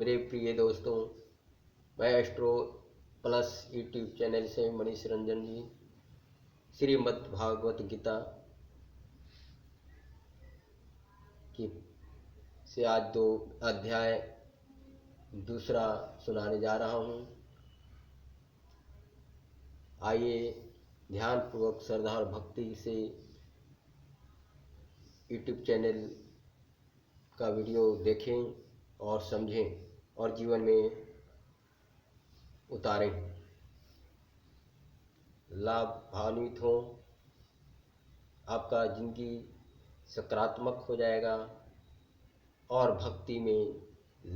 मेरे प्रिय दोस्तों, मैं एस्ट्रो प्लस यूट्यूब चैनल से मनीष रंजन जी श्रीमद् भागवत गीता की से आज 2 अध्याय दूसरा सुनाने जा रहा हूँ। आइए ध्यानपूर्वक श्रद्धा और भक्ति से यूट्यूब चैनल का वीडियो देखें और समझें और जीवन में उतारें, लाभान्वित हों। आपका जिंदगी सकारात्मक हो जाएगा और भक्ति में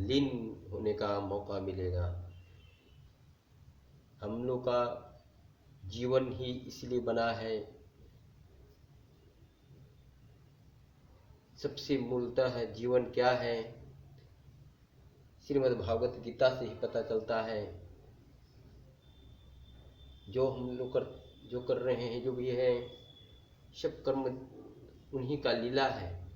लीन होने का मौका मिलेगा। हम लोग का जीवन ही इसलिए बना है, सबसे मूलतः जीवन क्या है श्रीमद् भागवत गीता से ही पता चलता है। जो हम लोग कर रहे हैं, जो भी है, सब कर्म उन्हीं का लीला है।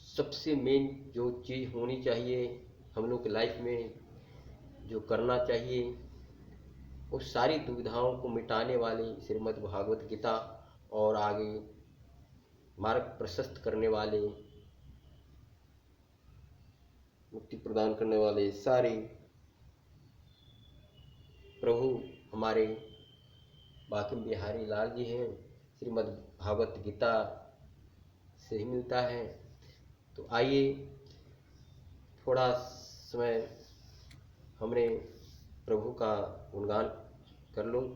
सबसे मेन जो चीज़ होनी चाहिए हम लोग की लाइफ में, जो करना चाहिए, वो सारी दुविधाओं को मिटाने वाली श्रीमद् भागवत गीता और आगे मार्ग प्रशस्त करने वाले, मुक्ति प्रदान करने वाले सारे प्रभु हमारे बांके बिहारी लाल जी हैं। श्रीमद् भागवत गीता से ही मिलता है। तो आइए थोड़ा समय हमने प्रभु का गुणगान कर लूं।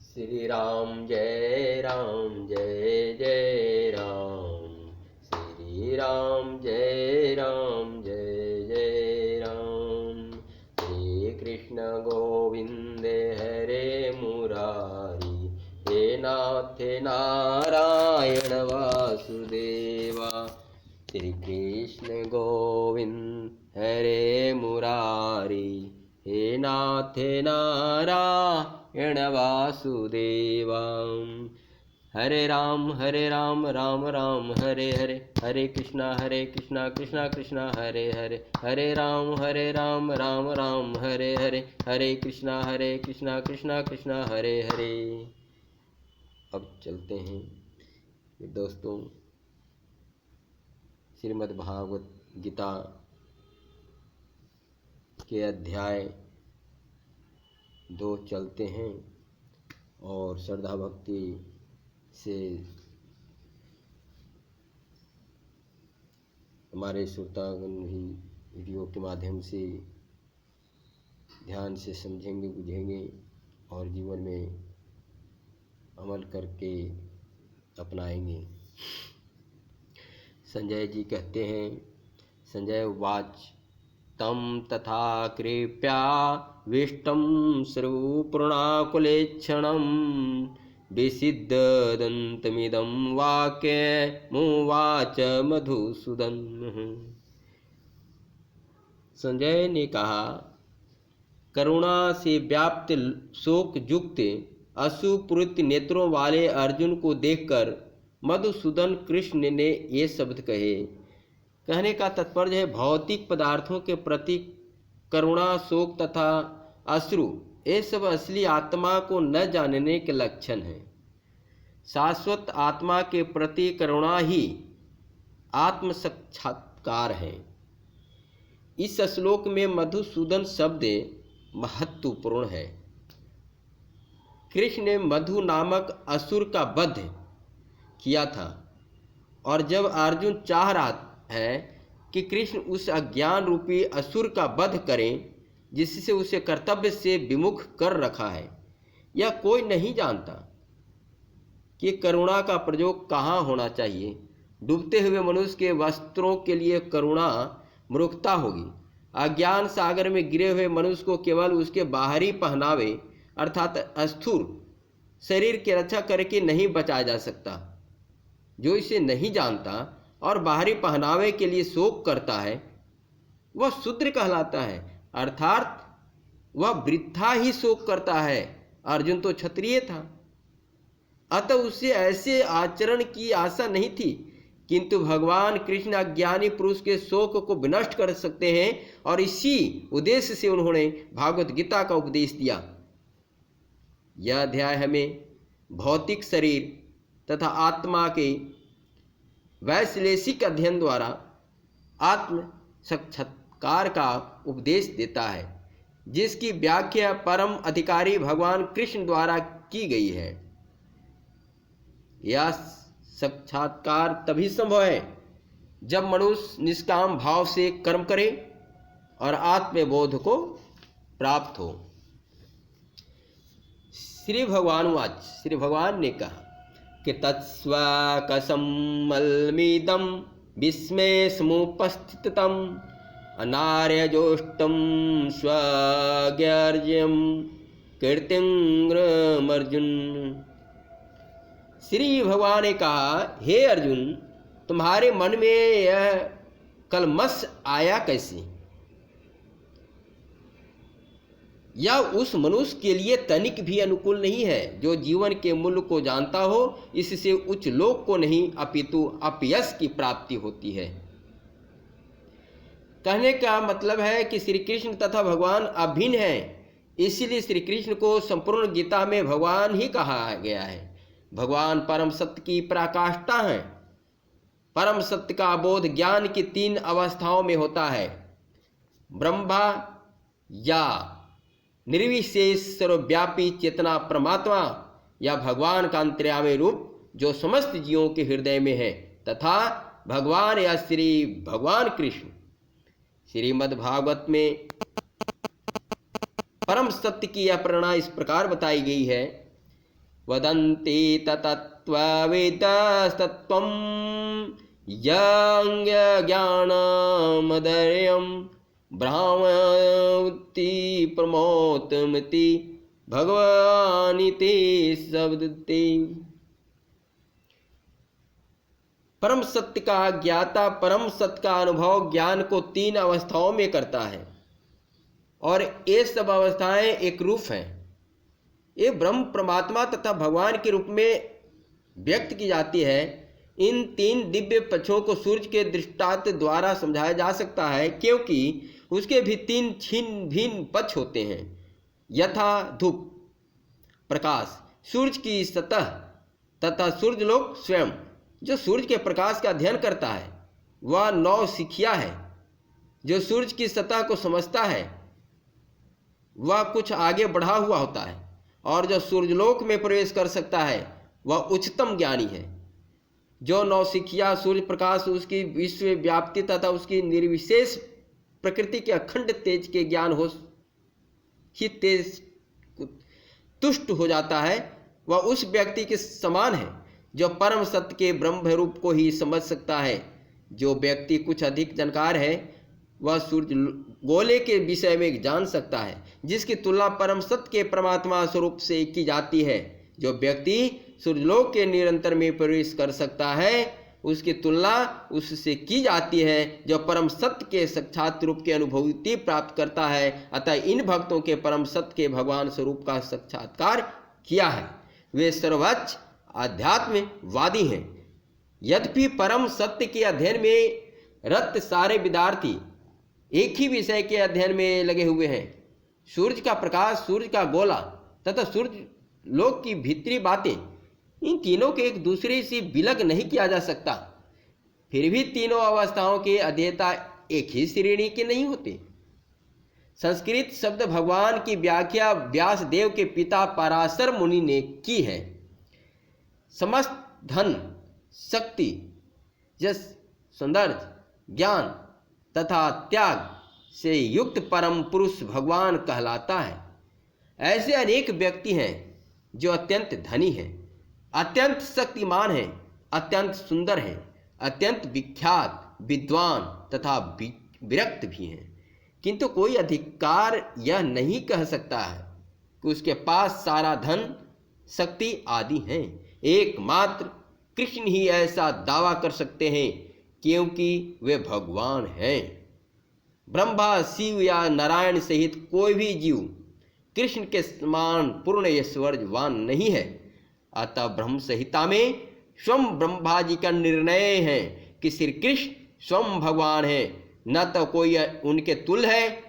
श्री राम जय राम जय जय राम, श्री राम जय राम जय जय राम। श्री कृष्ण गोविंद हरे मुरारी, हे नाथ नारायण वासुदेवा। श्री कृष्ण गोविंद हरे मुरारी, हे नाथ नारायण वासुदेवा। हरे राम राम राम हरे हरे, हरे कृष्णा कृष्णा कृष्णा हरे हरे, हरे राम राम राम हरे हरे, हरे कृष्णा कृष्णा कृष्णा हरे हरे। अब चलते हैं दोस्तों श्रीमद् भागवत गीता के अध्याय 2 चलते हैं और श्रद्धा भक्ति से हमारे श्रोतागण भी वीडियो के माध्यम से ध्यान से समझेंगे, बुझेंगे और जीवन में अमल करके अपनाएंगे। संजय जी कहते हैं, संजय उवाच तम तथा कृप्या विष्टं श्रुपूर्णाकुलेक्षणं, विसिद्धदन्तमिदं वाक्यमुवाच मधुसूदन। संजय ने कहा, करुणा से व्याप्त शोक युक्त अश्रुपूरित नेत्रों वाले अर्जुन को देखकर मधुसूदन कृष्ण ने ये शब्द कहे। कहने का तात्पर्य है, भौतिक पदार्थों के प्रति करुणा, शोक तथा अश्रु ये सब असली आत्मा को न जानने के लक्षण हैं। शाश्वत आत्मा के प्रति करुणा ही आत्म साक्षात्कार है। इस श्लोक में मधुसूदन शब्द महत्वपूर्ण है। कृष्ण ने मधु नामक असुर का वध किया था और जब अर्जुन चाह रहा है कि कृष्ण उस अज्ञान रूपी असुर का वध करें जिससे उसे कर्तव्य से विमुख कर रखा है, यह कोई नहीं जानता कि करुणा का प्रयोग कहाँ होना चाहिए। डूबते हुए मनुष्य के वस्त्रों के लिए करुणा मूर्खता होगी। अज्ञान सागर में गिरे हुए मनुष्य को केवल उसके बाहरी पहनावे अर्थात स्थूल शरीर की रक्षा करके नहीं बचाया जा सकता। जो इसे नहीं जानता और बाहरी पहनावे के लिए शोक करता है वह शूद्र कहलाता है, अर्थात वह वृथा ही शोक करता है। अर्जुन तो क्षत्रिय था, अतः उसे ऐसे आचरण की आशा नहीं थी किंतु भगवान कृष्ण अज्ञानी पुरुष के शोक को विनष्ट कर सकते हैं और इसी उद्देश्य से उन्होंने भागवत गीता का उपदेश दिया। यह अध्याय हमें भौतिक शरीर तथा आत्मा के वैश्लेषिक अध्ययन द्वारा आत्म साक्षात्कार का उपदेश देता है, जिसकी व्याख्या परम अधिकारी भगवान कृष्ण द्वारा की गई है। यह साक्षात्कार तभी संभव है जब मनुष्य निष्काम भाव से कर्म करे और आत्मबोध को प्राप्त हो। श्री भगवान ने कहा कि तत्स्वाकसम्मलमिदं विस्मय समुपस्थितम् अनार्यजोष्टं स्वज्ञर्ज्यं कीर्तिंग्रमर्जुन। श्री भगवान ने कहा, हे अर्जुन, तुम्हारे मन में यह कलमश आया कैसे? यह उस मनुष्य के लिए तनिक भी अनुकूल नहीं है जो जीवन के मूल्य को जानता हो। इससे उच्च लोक को नहीं अपितु अपयश की प्राप्ति होती है। कहने का मतलब है कि श्री कृष्ण तथा भगवान अभिन्न हैं, इसीलिए श्री कृष्ण को संपूर्ण गीता में भगवान ही कहा गया है। भगवान परम सत्य की पराकाष्ठा हैं। परम सत्य का बोध ज्ञान की 3 अवस्थाओं में होता है। ब्रह्मा या निर्विशेष सर्वव्यापी चेतना परमात्मा या भगवान का अंतर्यामी रूप जो समस्त जीवों के हृदय में है, तथा भगवान या श्री भगवान कृष्ण। श्रीमद् भागवत में परम सत्य की यह प्रेरणा इस प्रकार बताई गई है। वदन्ति तत्त्वविदस्तत्त्वं यज्ञानमदर्यम् ब्राह्मणोक्ति प्रमोतमिति भगवानिति शब्दते। परम सत्य का ज्ञाता परम सत्य का अनुभव ज्ञान को 3 अवस्थाओं में करता है और ये सब अवस्थाएं एक रूप हैं। ये ब्रह्म परमात्मा तथा भगवान के रूप में व्यक्त की जाती है। इन 3 दिव्य पक्षों को सूर्य के दृष्टांत द्वारा समझाया जा सकता है, क्योंकि उसके भी 3 छिन्न भिन्न पक्ष होते हैं। यथा धूप प्रकाश, सूर्य की सतह तथा सूर्यलोक स्वयं। जो सूर्य के प्रकाश का अध्ययन करता है वह नौसिखिया है। जो सूर्य की सतह को समझता है वह कुछ आगे बढ़ा हुआ होता है, और जो सूर्यलोक में प्रवेश कर सकता है वह उच्चतम ज्ञानी है। जो नौसिखिया सूर्य प्रकाश, उसकी विश्व व्याप्ति तथा उसकी निर्विशेष प्रकृति के अखंड तेज के ज्ञान हो ही तेज तुष्ट हो जाता है, वह उस व्यक्ति के समान है जो परम सत्य के ब्रह्म रूप को ही समझ सकता है। जो व्यक्ति कुछ अधिक जानकार है वह सूर्य गोले के विषय में जान सकता है, जिसकी तुलना परम सत्य के परमात्मा स्वरूप से की जाती है। जो व्यक्ति सूर्यलोक के निरंतर में प्रवेश कर सकता है उसकी तुलना उससे की जाती है जो परम सत्य के साक्षात रूप की अनुभूति प्राप्त करता है। अतः इन भक्तों के परम सत्य के भगवान स्वरूप का साक्षात्कार किया है। वे सर्वोच्च आध्यात्मवादी हैं। यद्यपि परम सत्य के अध्ययन में रत सारे विद्यार्थी एक ही विषय के अध्ययन में लगे हुए हैं। सूर्य का प्रकाश, सूर्य का गोला तथा सूर्य लोक की भीतरी बातें, इन तीनों के एक दूसरे से विलग नहीं किया जा सकता। फिर भी तीनों अवस्थाओं के अध्येता एक ही श्रेणी के नहीं होते। संस्कृत शब्द भगवान की व्याख्या व्यास देव के पिता पराशर मुनि ने की है। समस्त धन, शक्ति, यश, सौंदर्य, ज्ञान तथा त्याग से युक्त परम पुरुष भगवान कहलाता है। ऐसे अनेक व्यक्ति हैं जो अत्यंत धनी हैं, अत्यंत शक्तिमान हैं, अत्यंत सुंदर हैं, अत्यंत विख्यात, विद्वान तथा विरक्त भी हैं, किंतु कोई अधिकार यह नहीं कह सकता है कि उसके पास सारा धन, शक्ति आदि हैं। एकमात्र कृष्ण ही ऐसा दावा कर सकते हैं, क्योंकि वे भगवान हैं। ब्रह्मा, शिव या नारायण सहित कोई भी जीव कृष्ण के समान पूर्ण ऐश्वर्यवान नहीं है। अतः ब्रह्म संहिता में स्वयं ब्रह्मा जी का निर्णय है कि श्री कृष्ण स्वयं भगवान है, न तो कोई उनके तुल्य है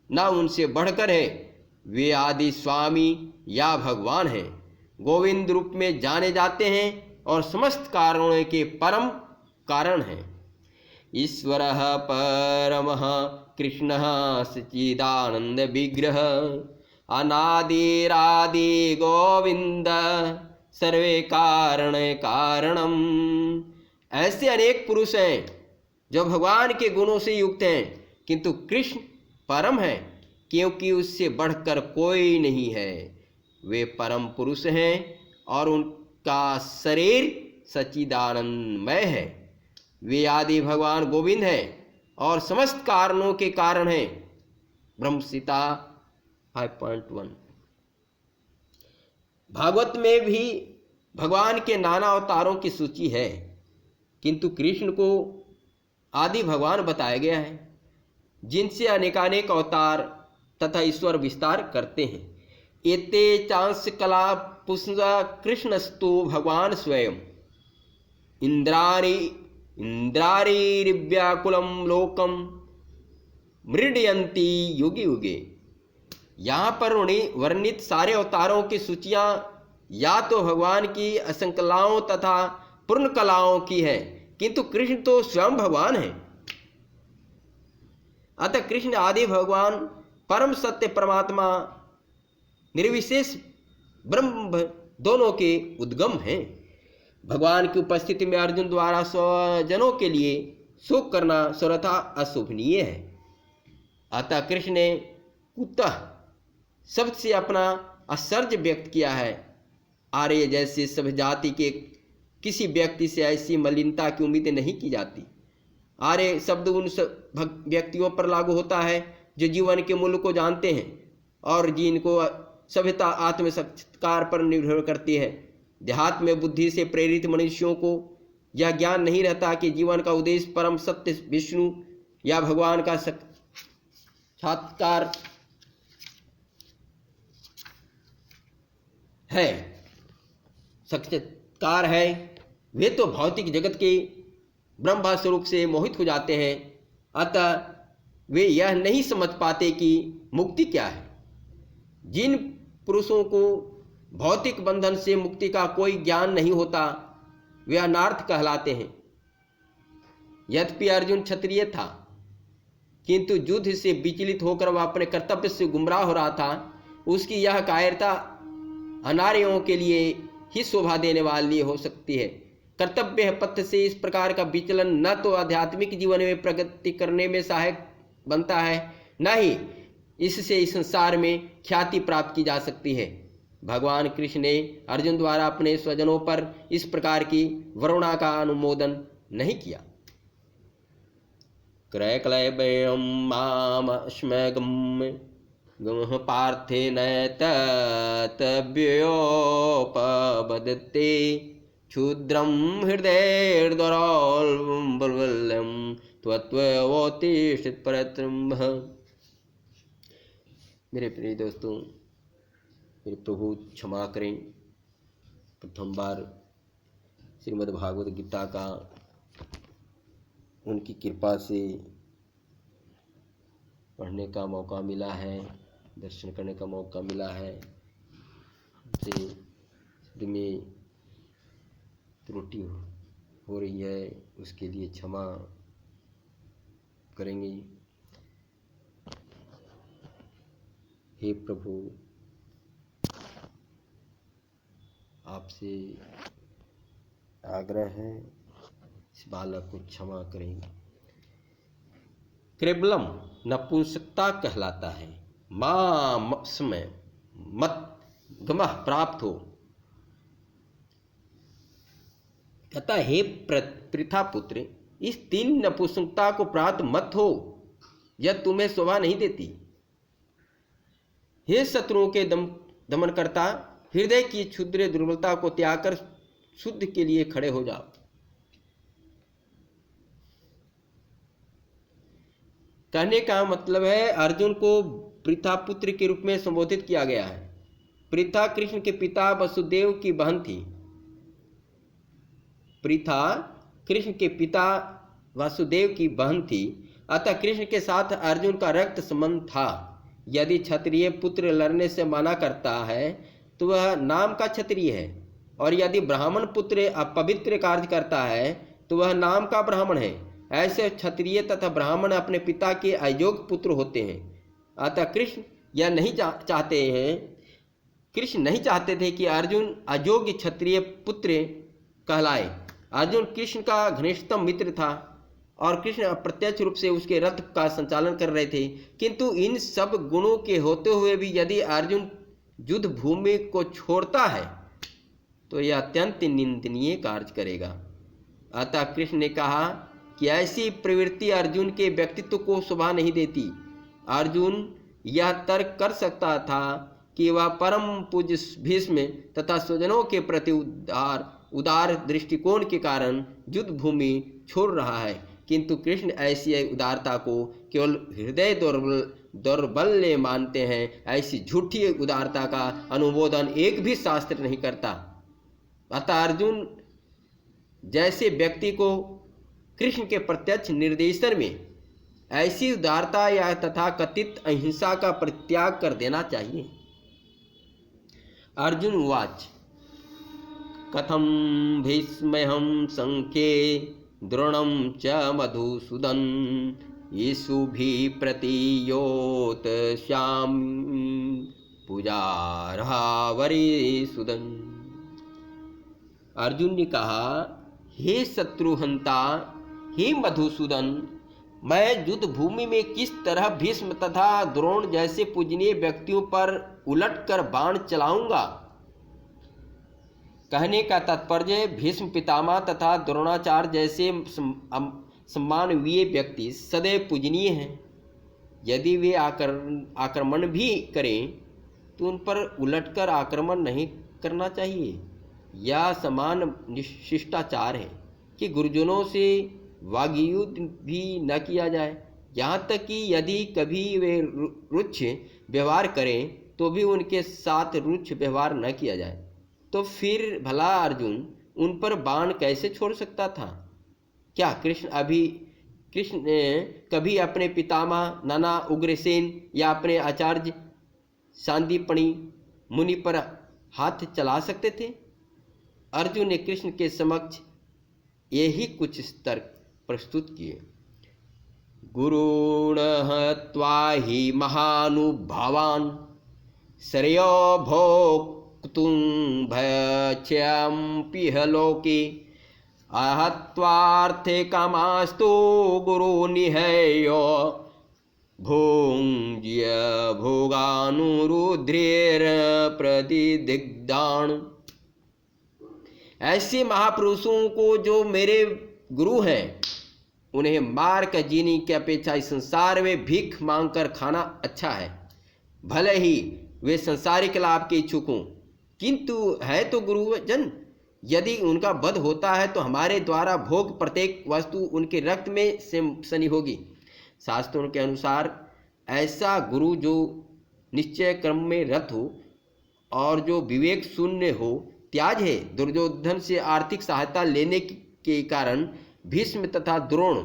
न उनसे बढ़कर है। वे आदि स्वामी या भगवान हैं, गोविंद रूप में जाने जाते हैं और समस्त कारणों के परम कारण हैं। ईश्वरः परमः कृष्णः सच्चिदानंद विग्रह अनादिरादि गोविंद सर्वे कारण कारणम। ऐसे अनेक पुरुष हैं जो भगवान के गुणों से युक्त हैं, किंतु कृष्ण परम है क्योंकि उससे बढ़कर कोई नहीं है। वे परम पुरुष हैं और उनका शरीर सच्चिदानंदमय है। वे आदि भगवान गोविंद हैं और समस्त कारणों के कारण हैं। ब्रह्मसीता 5.1। भागवत में भी भगवान के नाना अवतारों की सूची है, किंतु कृष्ण को आदि भगवान बताया गया है, जिनसे अनेकानेक अवतार तथा ईश्वर विस्तार करते हैं। एते चांस कला पुष्णा कृष्णस्तु भगवान स्वयं इंद्रारिव्याकुलम लोकम मृडयंती युगे युगे। यहाँ पर वर्णित सारे अवतारों की सूचियाँ या तो भगवान की असंकलाओं तथा पूर्ण कलाओं की है, किंतु कृष्ण तो स्वयं भगवान है। अतः कृष्ण आदि भगवान परम सत्य परमात्मा निर्विशेष ब्रह्म दोनों के उद्गम हैं। भगवान की उपस्थिति में अर्जुन द्वारा स्वजनों के लिए शोक करना सर्वथा अशोभनीय है। अतः कृष्ण ने कुतः शब्द से अपना आश्चर्य व्यक्त किया है। आर्य जैसे सभी जाति के किसी व्यक्ति से ऐसी मलिनता की उम्मीद नहीं की जाती। आर्य शब्द उन व्यक्तियों पर लागू होता है जो जीवन के मूल्य को जानते हैं और जिनको सभ्यता आत्म साक्षात्कार पर निर्भर करती है। देहात में बुद्धि से प्रेरित मनुष्यों को यह ज्ञान नहीं रहता कि जीवन का उद्देश्य परम सत्य विष्णु या भगवान का साक्षात्कार है, साक्षात्कार है। वे तो भौतिक जगत के ब्रह्म स्वरूप से मोहित हो जाते हैं। अतः वे यह नहीं समझ पाते कि मुक्ति क्या है। जिन पुरुषों को भौतिक बंधन से मुक्ति का कोई ज्ञान नहीं होता, वे अनार्थ कहलाते हैं। यद्यपि अर्जुन क्षत्रिय था, किंतु युद्ध से विचलित होकर वह अपने कर्तव्य से गुमराह हो रहा था। उसकी यह कायरता अनार्यों के लिए ही शोभा देने वाली हो सकती है। कर्तव्य पथ से इस प्रकार का विचलन न तो आध्यात्मिक जीवन में प्रगति करने में सहायक बनता है, न ही इससे इस संसार में ख्याति प्राप्त की जा सकती है। भगवान कृष्ण ने अर्जुन द्वारा अपने स्वजनों पर इस प्रकार की वरुणा का अनुमोदन नहीं किया। क्रयक्लयं मामस्मगम गमः पार्थेन तत्तव्योपबदते क्षुद्रं हृदयेर्दरौल्बल्यं त्वत्त्वोत्तिष्ठत् परत्रम्भ। मेरे प्रिय दोस्तों, मेरे प्रभु क्षमा करें। प्रथम बार श्रीमद् भागवत गीता का उनकी कृपा से पढ़ने का मौका मिला है, दर्शन करने का मौका मिला है। से शब्द में त्रुटि हो रही है, उसके लिए क्षमा करेंगे। हे प्रभु, आपसे आग्रह है, इस बालक को क्षमा करें। केवलम नपुंसकता कहलाता है। मां समय मत गमः प्राप्त हो। कहता हे पृथा पुत्र, इस तीन नपुंसकता को प्राप्त मत हो, यह तुम्हें शोभा नहीं देती। हे शत्रुओं के दमन करता, हृदय की क्षुद्र दुर्बलता को त्याग कर शुद्ध के लिए खड़े हो जाओ। कहने का मतलब है, अर्जुन को पृथा पुत्र के रूप में संबोधित किया गया है। पृथा कृष्ण के पिता वसुदेव की बहन थी। पृथा कृष्ण के पिता वासुदेव की बहन थी, अतः कृष्ण के साथ अर्जुन का रक्त संबंध था। यदि क्षत्रिय पुत्र लड़ने से मना करता है तो वह नाम का क्षत्रिय है, और यदि ब्राह्मण पुत्र अपवित्र कार्य करता है तो वह नाम का ब्राह्मण है। ऐसे क्षत्रिय तथा ब्राह्मण अपने पिता के अयोग्य पुत्र होते हैं। अतः कृष्ण नहीं चाहते थे कि अर्जुन अयोग्य क्षत्रिय पुत्र कहलाए। अर्जुन कृष्ण का घनिष्ठतम मित्र था और कृष्ण अप्रत्यक्ष रूप से उसके रथ का संचालन कर रहे थे, किंतु इन सब गुणों के होते हुए भी यदि अर्जुन युद्ध भूमि को छोड़ता है तो यह अत्यंत निंदनीय कार्य करेगा। अतः कृष्ण ने कहा कि ऐसी प्रवृत्ति अर्जुन के व्यक्तित्व को शोभा नहीं देती। अर्जुन यह तर्क कर सकता था कि वह परम पूज्य भीष्म तथा स्वजनों के प्रति उदार दृष्टिकोण के कारण युद्ध भूमि छोड़ रहा है, किंतु कृष्ण ऐसी उदारता को केवल हृदय दौर्बल्य मानते हैं। ऐसी झूठी उदारता का अनुमोदन एक भी शास्त्र नहीं करता। अतः अर्जुन जैसे व्यक्ति को कृष्ण के प्रत्यक्ष निर्देशन में ऐसी उदारता या तथा कथित अहिंसा का परित्याग कर देना चाहिए। अर्जुन उवाच कथम भीष्महं संख्ये द्रोणं च मधुसूदन येषुभिः प्रतियोत श्याम पूजार्हावरिसूदन। अर्जुन ने कहा, हे शत्रुहंता, हे मधुसूदन, मैं युद्ध भूमि में किस तरह भीष्म तथा द्रोण जैसे पूजनीय व्यक्तियों पर उलटकर बाण चलाऊंगा। कहने का तात्पर्य भीष्म पितामह तथा द्रोणाचार्य जैसे सम्माननीय व्यक्ति सदैव पूजनीय हैं। यदि वे आक्रमण भी करें तो उन पर उलटकर आक्रमण नहीं करना चाहिए। यह समान शिष्टाचार है कि गुरुजनों से वाग्युद्ध भी न किया जाए। यहाँ तक कि यदि कभी वे रुक्ष व्यवहार करें तो भी उनके साथ रुक्ष व्यवहार न किया जाए। तो फिर भला अर्जुन उन पर बाण कैसे छोड़ सकता था? क्या कृष्ण ने कभी अपने पितामह नाना उग्रसेन या अपने आचार्य सांदीपनि मुनि पर हाथ चला सकते थे? अर्जुन ने कृष्ण के समक्ष यही कुछ तर्क प्रस्तुत किए। गुरुण हत्वा हि महानुभावान् श्रेयो भोक्तुं भयच्यम्पिह लोके आहत्वार्थे कामास्तु गुरुनिहयो भुञ्ज्य भोगानुरुद्रेर प्रतिदिग्धान्। ऐसे महापुरुषों को जो मेरे गुरु हैं, उन्हें मार कर जीने की अपेक्षा इस संसार में भीख मांगकर खाना अच्छा है। भले ही वे संसारिक लाभ के इच्छुक हों, किंतु है तो गुरुजन। यदि उनका वध होता है तो हमारे द्वारा भोग प्रत्येक वस्तु उनके रक्त में सनी होगी। शास्त्रों के अनुसार ऐसा गुरु जो निश्चय क्रम में रत हो और जो विवेक शून्य हो त्याज है। दुर्योधन से आर्थिक सहायता लेने के कारण भीष्म तथा द्रोण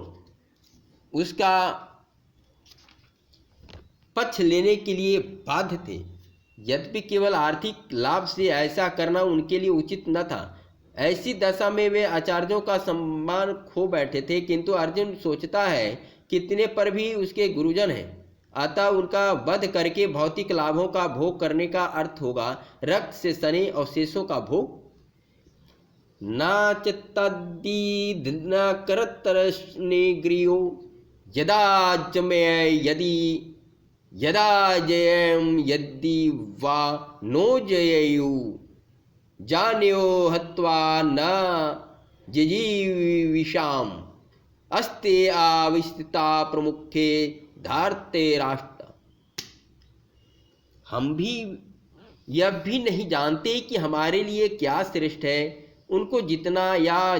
उसका पक्ष लेने के लिए बाध्य थे। यद्यपि केवल आर्थिक लाभ से ऐसा करना उनके लिए उचित न था। ऐसी दशा में वे आचार्यों का सम्मान खो बैठे थे, किंतु अर्जुन सोचता है कितने पर भी उसके गुरुजन हैं, अतः उनका वध करके भौतिक लाभों का भोग करने का अर्थ होगा रक्त से सने अवशेषों का भोग। न चित्तादि न करतरस्निग्रियो यदा जमय यदा जयम यदि वा नो जययु जान्यो हत्वा न जिजीविषाम अस्ते आविष्टिता प्रमुखे धारते राष्ट्र। हम भी यह भी नहीं जानते कि हमारे लिए क्या श्रेष्ठ है, उनको जितना या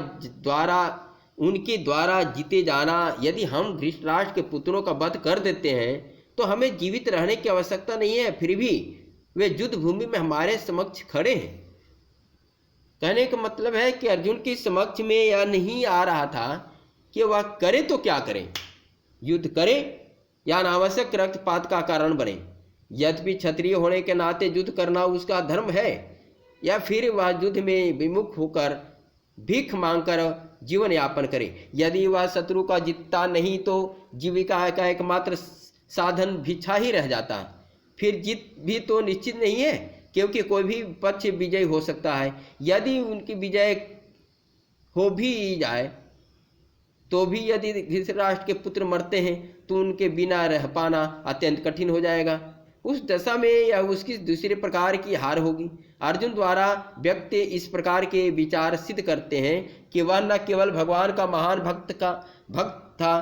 उनके द्वारा जीते जाना। यदि हम धृतराष्ट्र के पुत्रों का वध कर देते हैं तो हमें जीवित रहने की आवश्यकता नहीं है, फिर भी वे युद्ध भूमि में हमारे समक्ष खड़े हैं। कहने का मतलब है कि अर्जुन की समक्ष में यह नहीं आ रहा था कि वह करे तो क्या करे, युद्ध करे या अनावश्यक रक्तपात का कारण बने। यद्यपि क्षत्रिय होने के नाते युद्ध करना उसका धर्म है, या फिर वह युद्ध में विमुख होकर भीख मांगकर जीवन यापन करे। यदि वह शत्रु का जीतता नहीं तो जीविका का एकमात्र साधन भिक्षा ही रह जाता। फिर जीत भी तो निश्चित नहीं है, क्योंकि कोई भी पक्ष विजयी हो सकता है। यदि उनकी विजय हो भी जाए तो भी यदि धृतराष्ट्र के पुत्र मरते हैं तो उनके बिना रह पाना अत्यंत कठिन हो जाएगा। उस दशा में यह उसकी दूसरे प्रकार की हार होगी। अर्जुन द्वारा व्यक्त इस प्रकार के विचार सिद्ध करते हैं कि वह न केवल भगवान का महान भक्त था,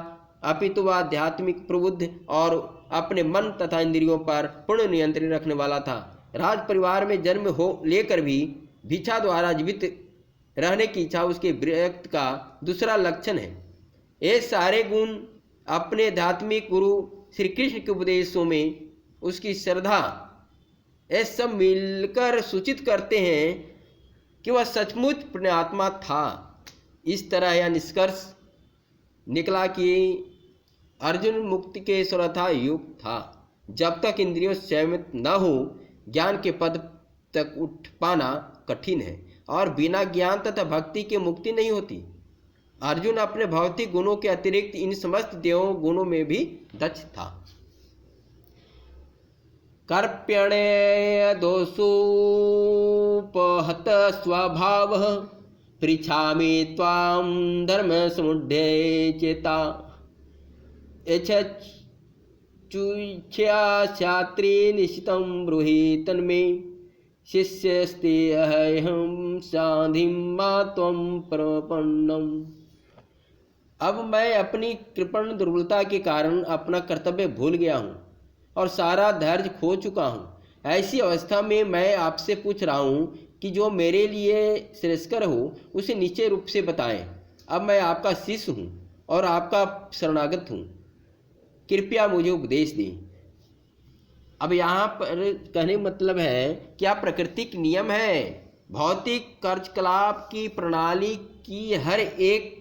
अपितु वह आध्यात्मिक प्रबुद्ध और अपने मन तथा इंद्रियों पर पूर्ण नियंत्रण रखने वाला था। राज परिवार में जन्म हो लेकर भी भिक्षा द्वारा जीवित रहने की इच्छा उसके व्यक्ति का दूसरा लक्षण है। ये सारे गुण अपने आध्यात्मिक गुरु श्री कृष्ण के उपदेशों में उसकी श्रद्धा, ये सब मिलकर सूचित करते हैं कि वह सचमुच पुण्यात्मा था। इस तरह यह निष्कर्ष निकला कि अर्जुन मुक्ति के सर्वथा युक्त था। जब तक इंद्रियों संयमित न हो ज्ञान के पद तक उठ पाना कठिन है, और बिना ज्ञान तथा भक्ति के मुक्ति नहीं होती। अर्जुन अपने भौतिक गुणों के अतिरिक्त इन समस्त देव गुणों में भी दक्ष था। कर्प्यणे दोषोपहत स्वभाव पृच्छामि त्वां धर्म समुढ़े चेता चुच्छया शास्त्री निश्चितं ब्रूहि तन्मे शिष्यस्ते अहं साधिं मा त्वं प्रपन्नम्। अब मैं अपनी कृपण दुर्बलता के कारण अपना कर्तव्य भूल गया हूँ और सारा धैर्य खो चुका हूँ। ऐसी अवस्था में मैं आपसे पूछ रहा हूँ कि जो मेरे लिए श्रेयस्कर हो उसे निश्चय रूप से बताएं। अब मैं आपका शिष्य हूँ और आपका शरणागत हूँ, कृपया मुझे उपदेश दें। अब यहाँ पर कहने मतलब है क्या प्राकृतिक नियम है, भौतिक कार्यकलाप की प्रणाली की हर एक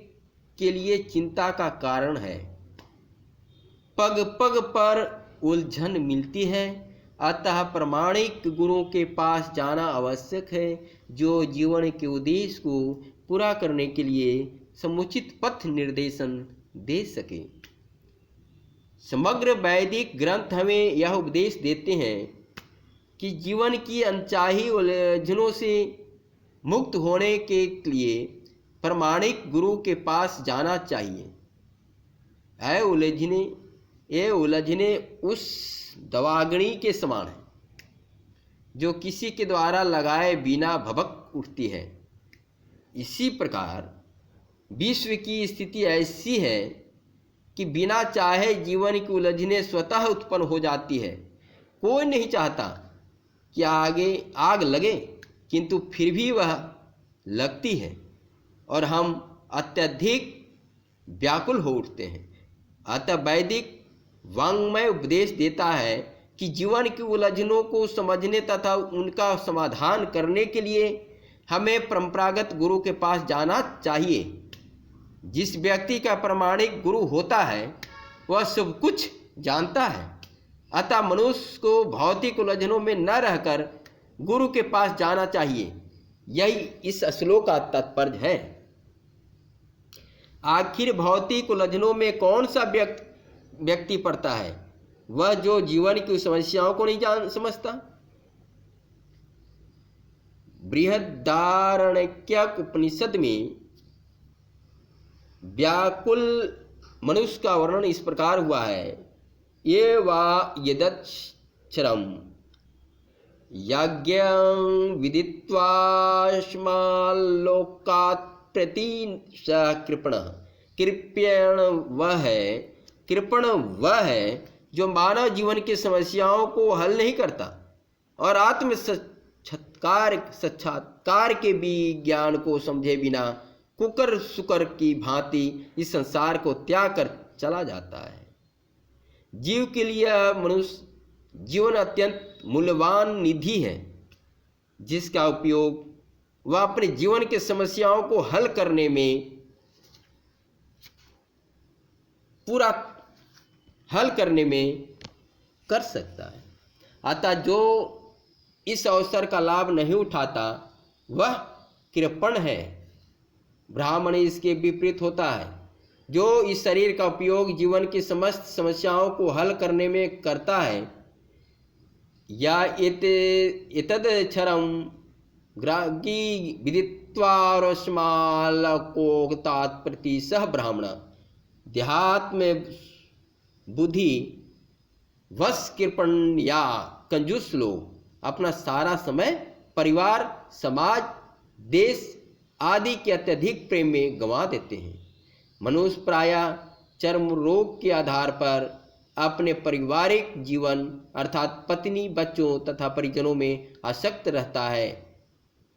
के लिए चिंता का कारण है। पग पग पर उलझन मिलती है, अतः प्रामाणिक गुरुओं के पास जाना आवश्यक है, जो जीवन के उद्देश्य को पूरा करने के लिए समुचित पथ निर्देशन दे सके। समग्र वैदिक ग्रंथ हमें यह उपदेश देते हैं कि जीवन की अनचाही उलझनों से मुक्त होने के लिए प्रामाणिक गुरु के पास जाना चाहिए। ये उलझने उस दवाग्नि के समान है जो किसी के द्वारा लगाए बिना भभक उठती है। इसी प्रकार विश्व की स्थिति ऐसी है कि बिना चाहे जीवन की उलझने स्वतः उत्पन्न हो जाती है। कोई नहीं चाहता कि आगे आग लगे, किंतु फिर भी वह लगती है और हम अत्यधिक व्याकुल हो उठते हैं। अतः वैदिक वाङ्मय उपदेश देता है कि जीवन की उलझनों को समझने तथा उनका समाधान करने के लिए हमें परंपरागत गुरु के पास जाना चाहिए। जिस व्यक्ति का प्रामाणिक गुरु होता है वह सब कुछ जानता है, अतः मनुष्य को भौतिक उलझनों में न रहकर गुरु के पास जाना चाहिए। यही इस श्लोक का तात्पर्य है। आखिर भौतिक उलझनों में कौन सा व्यक्ति पड़ता है? वह जो जीवन की समस्याओं को नहीं समझता। बृहदारण्यक उपनिषद में व्याकुल मनुष्य का वर्णन इस प्रकार हुआ है। ये वा यदक्षरम यज्ञं विदित्वाश्माल्लोकात् प्रति स कृपणः। कृपण वह है जो मानव जीवन की समस्याओं को हल नहीं करता और आत्म साक्षात्कार के विज्ञान को समझे बिना कुकर सुकर की भांति इस संसार को त्याग कर चला जाता है। जीव के लिए मनुष्य जीवन अत्यंत मूल्यवान निधि है, जिसका उपयोग वह अपने जीवन की समस्याओं को हल करने में कर सकता है। अतः जो इस अवसर का लाभ नहीं उठाता वह कृपण है। ब्राह्मण इसके विपरीत होता है, जो इस शरीर का उपयोग जीवन की समस्त समस्याओं को हल करने में करता है। या एतदक्षरं ग्रागी विदित्वा रश्मालकोक्तात् प्रति सह ब्राह्मण देहात्म बुद्धि वश कृपण या कंजूस लोग अपना सारा समय परिवार, समाज, देश आदि के अत्यधिक प्रेम में गंवा देते हैं। मनुष्य प्रायः चर्म रोग के आधार पर अपने पारिवारिक जीवन अर्थात पत्नी, बच्चों तथा परिजनों में आसक्त रहता है।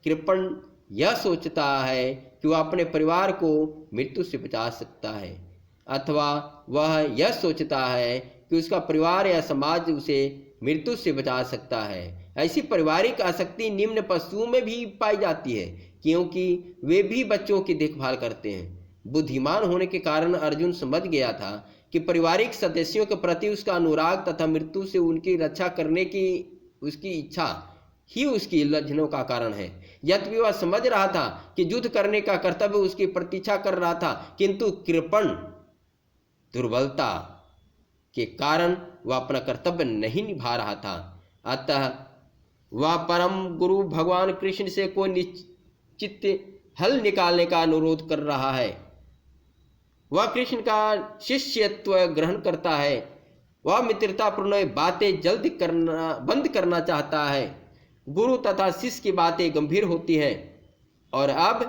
कृपण यह सोचता है कि वह अपने परिवार को मृत्यु से बचा सकता है, अथवा वह यह सोचता है कि उसका परिवार या समाज उसे मृत्यु से बचा सकता है। ऐसी पारिवारिक आसक्ति निम्न पशुओं में भी पाई जाती है, क्योंकि वे भी बच्चों की देखभाल करते हैं। बुद्धिमान होने के कारण अर्जुन समझ गया था कि पारिवारिक सदस्यों के प्रति उसका अनुराग तथा मृत्यु से उनकी रक्षा करने की उसकी इच्छा ही उसकी उलझनों का कारण है। यद्यपि वह समझ रहा था कि युद्ध करने का कर्तव्य उसकी प्रतीक्षा कर रहा था, किंतु कृपण दुर्बलता के कारण वह अपना कर्तव्य नहीं निभा रहा था। अतः वह परम गुरु भगवान कृष्ण से कोई निश्चित हल निकालने का अनुरोध कर रहा है। वह कृष्ण का शिष्यत्व ग्रहण करता है। वह मित्रतापूर्ण बातें जल्द बंद करना चाहता है। गुरु तथा शिष्य की बातें गंभीर होती हैं, और अब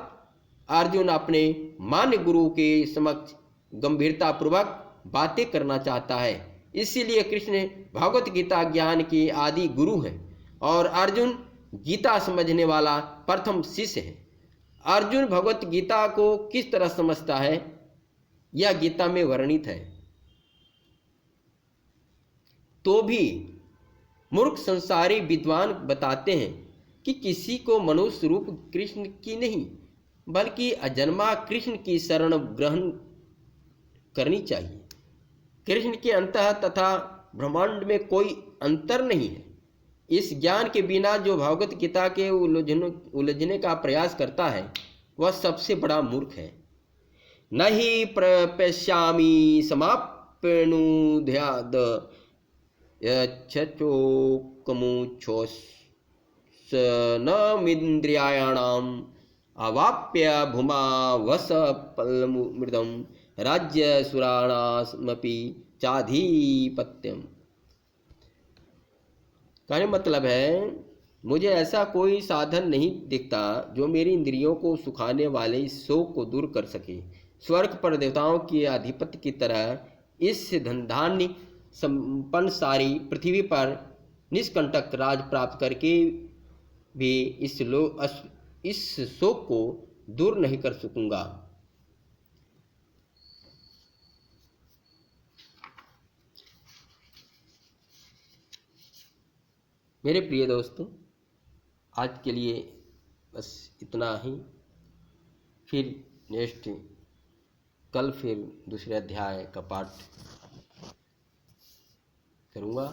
अर्जुन अपने मान्य गुरु के समक्ष गंभीरतापूर्वक बातें करना चाहता है। इसीलिए कृष्ण भगवत गीता ज्ञान के आदि गुरु हैं और अर्जुन गीता समझने वाला प्रथम शिष्य है। अर्जुन भगवत गीता को किस तरह समझता है यह गीता में वर्णित है। तो भी मूर्ख संसारी विद्वान बताते हैं कि किसी को मनुष्य रूप कृष्ण की नहीं बल्कि अजन्मा कृष्ण की शरण ग्रहण करनी चाहिए। कृष्ण के अंतः तथा ब्रह्मांड में कोई अंतर नहीं है। इस ज्ञान के बिना जो भगवत गीता के उलझने का प्रयास करता है वह सबसे बड़ा मूर्ख है। न ही प्रपश्यामि समाप्नुध्याद यच्छोकमुच्छोस नमिन्द्रियाणाम अवाप्य भूमा वस पल्लमृदम राज्य सुराणामपि चाधिपत्यम। कहने मतलब है, मुझे ऐसा कोई साधन नहीं दिखता जो मेरी इंद्रियों को सुखाने वाले इस शोक को दूर कर सके। स्वर्ग पर देवताओं के अधिपति की तरह इस धनधान्य संपन्न सारी पृथ्वी पर निष्कंटक राज प्राप्त करके भी इस शोक को दूर नहीं कर सकूंगा। मेरे प्रिय दोस्तों, आज के लिए बस इतना ही। फिर नेक्स्ट कल फिर दूसरे अध्याय का पाठ करूँगा।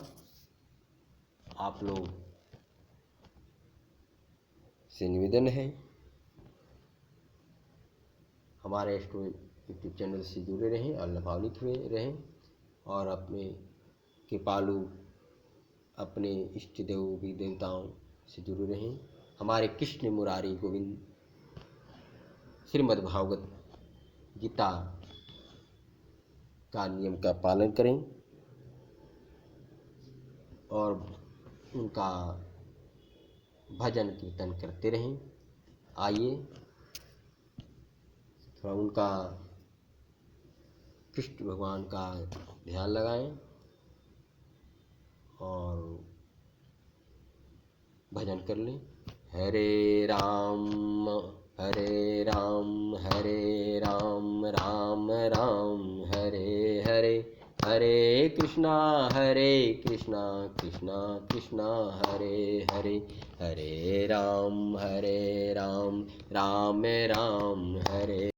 आप लोग से निवेदन है हमारे यूट्यूब चैनल से जुड़े रहें और लाभान्वित हुए रहें, और अपने कृपालु अपने इष्ट देवी देवताओं से जुड़े रहें। हमारे कृष्ण मुरारी गोविंद श्रीमद् भागवत गीता का नियम का पालन करें और उनका भजन कीर्तन करते रहें। आइए थोड़ा उनका कृष्ण भगवान का ध्यान लगाएं और भजन कर लें। हरे राम हरे राम, हरे राम राम राम हरे हरे, हरे कृष्णा कृष्णा कृष्णा हरे हरे, हरे राम राम राम हरे